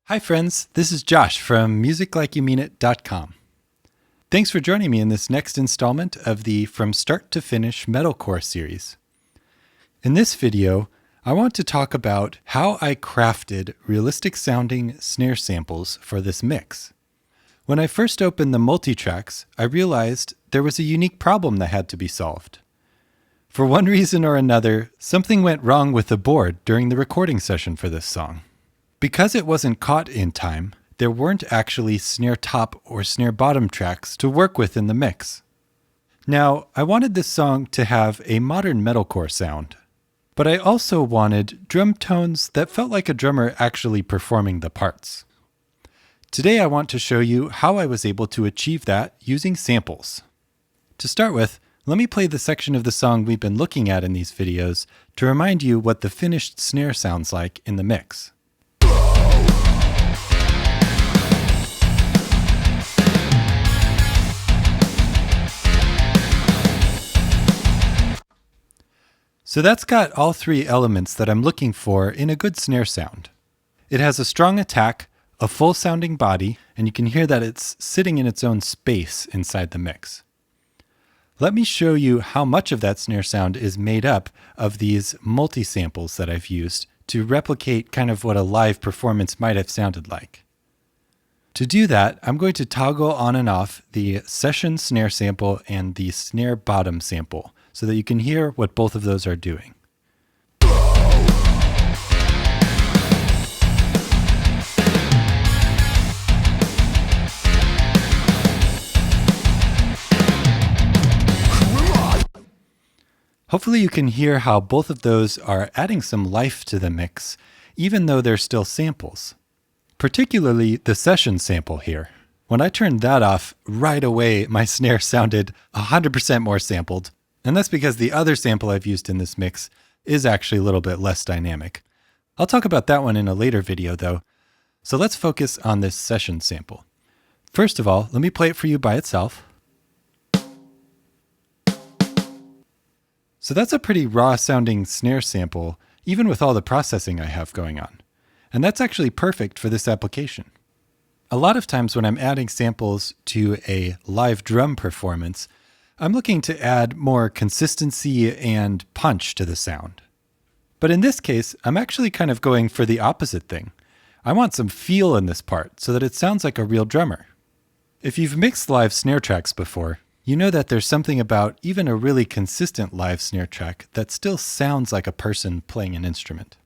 Hi friends, this is Josh from musiclikeyoumeanit.com. Thanks for joining me in this next installment of the From Start to Finish Metalcore series. In this video, I want to talk about how I crafted realistic sounding snare samples for this mix. When I first opened the multitracks, I realized there was a unique problem that had to be solved. For one reason or another, something went wrong with the board during the recording session for this song. Because it wasn't caught in time, there weren't actually snare top or snare bottom tracks to work with in the mix. Now, I wanted this song to have a modern metalcore sound, but I also wanted drum tones that felt like a drummer actually performing the parts. Today I want to show you how I was able to achieve that using samples. To start with, let me play the section of the song we've been looking at in these videos to remind you what the finished snare sounds like in the mix. So that's got all three elements that I'm looking for in a good snare sound. It has a strong attack, a full sounding body, and you can hear that it's sitting in its own space inside the mix. Let me show you how much of that snare sound is made up of these multi-samples that I've used to replicate kind of what a live performance might have sounded like. To do that, I'm going to toggle on and off the session snare sample and the snare bottom sample so that you can hear what both of those are doing. Hopefully you can hear how both of those are adding some life to the mix, even though they're still samples. Particularly the session sample here. When I turned that off, right away my snare sounded 100% more sampled, and that's because the other sample I've used in this mix is actually a little bit less dynamic. I'll talk about that one in a later video though, so let's focus on this session sample. First of all, let me play it for you by itself. So that's a pretty raw sounding snare sample, even with all the processing I have going on. And that's actually perfect for this application. A lot of times when I'm adding samples to a live drum performance, I'm looking to add more consistency and punch to the sound. But in this case, I'm actually kind of going for the opposite thing. I want some feel in this part so that it sounds like a real drummer. If you've mixed live snare tracks before, you know that there's something about even a really consistent live snare track that still sounds like a person playing an instrument.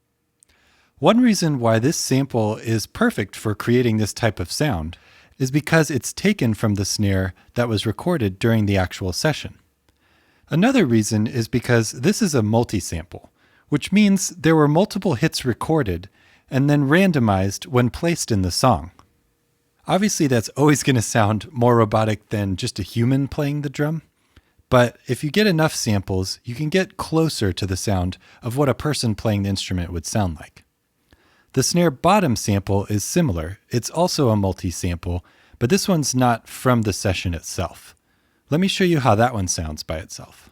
One reason why this sample is perfect for creating this type of sound is because it's taken from the snare that was recorded during the actual session. Another reason is because this is a multi-sample, which means there were multiple hits recorded and then randomized when placed in the song. Obviously, that's always going to sound more robotic than just a human playing the drum, but if you get enough samples, you can get closer to the sound of what a person playing the instrument would sound like. The snare bottom sample is similar. It's also a multi-sample, but this one's not from the session itself. Let me show you how that one sounds by itself.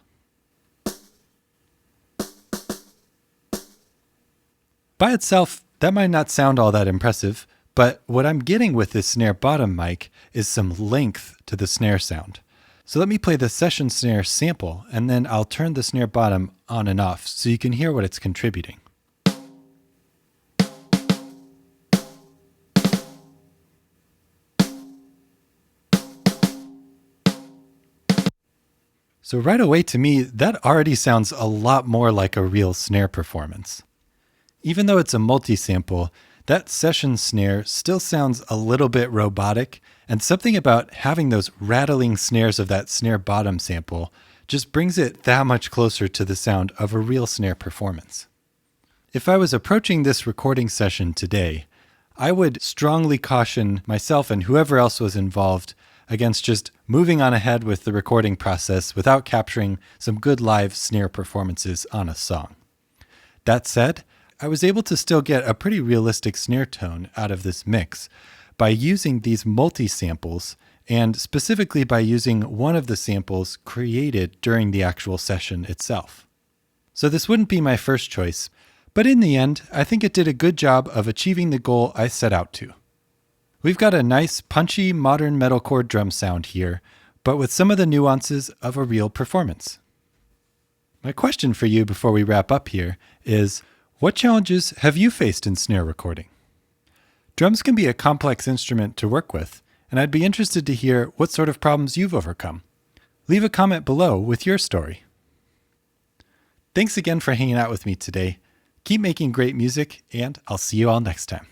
By itself, that might not sound all that impressive, but what I'm getting with this snare bottom mic is some length to the snare sound. So let me play the session snare sample, and then I'll turn the snare bottom on and off so you can hear what it's contributing. So right away to me, that already sounds a lot more like a real snare performance. Even though it's a multi-sample, that session snare still sounds a little bit robotic, and something about having those rattling snares of that snare bottom sample just brings it that much closer to the sound of a real snare performance. If I was approaching this recording session today, I would strongly caution myself and whoever else was involved against just moving on ahead with the recording process without capturing some good live snare performances on a song. That said, I was able to still get a pretty realistic snare tone out of this mix by using these multi-samples, and specifically by using one of the samples created during the actual session itself. So this wouldn't be my first choice, but in the end, I think it did a good job of achieving the goal I set out to. We've got a nice, punchy, modern metalcore drum sound here, but with some of the nuances of a real performance. My question for you before we wrap up here is, what challenges have you faced in snare recording? Drums can be a complex instrument to work with, and I'd be interested to hear what sort of problems you've overcome. Leave a comment below with your story. Thanks again for hanging out with me today. Keep making great music, and I'll see you all next time.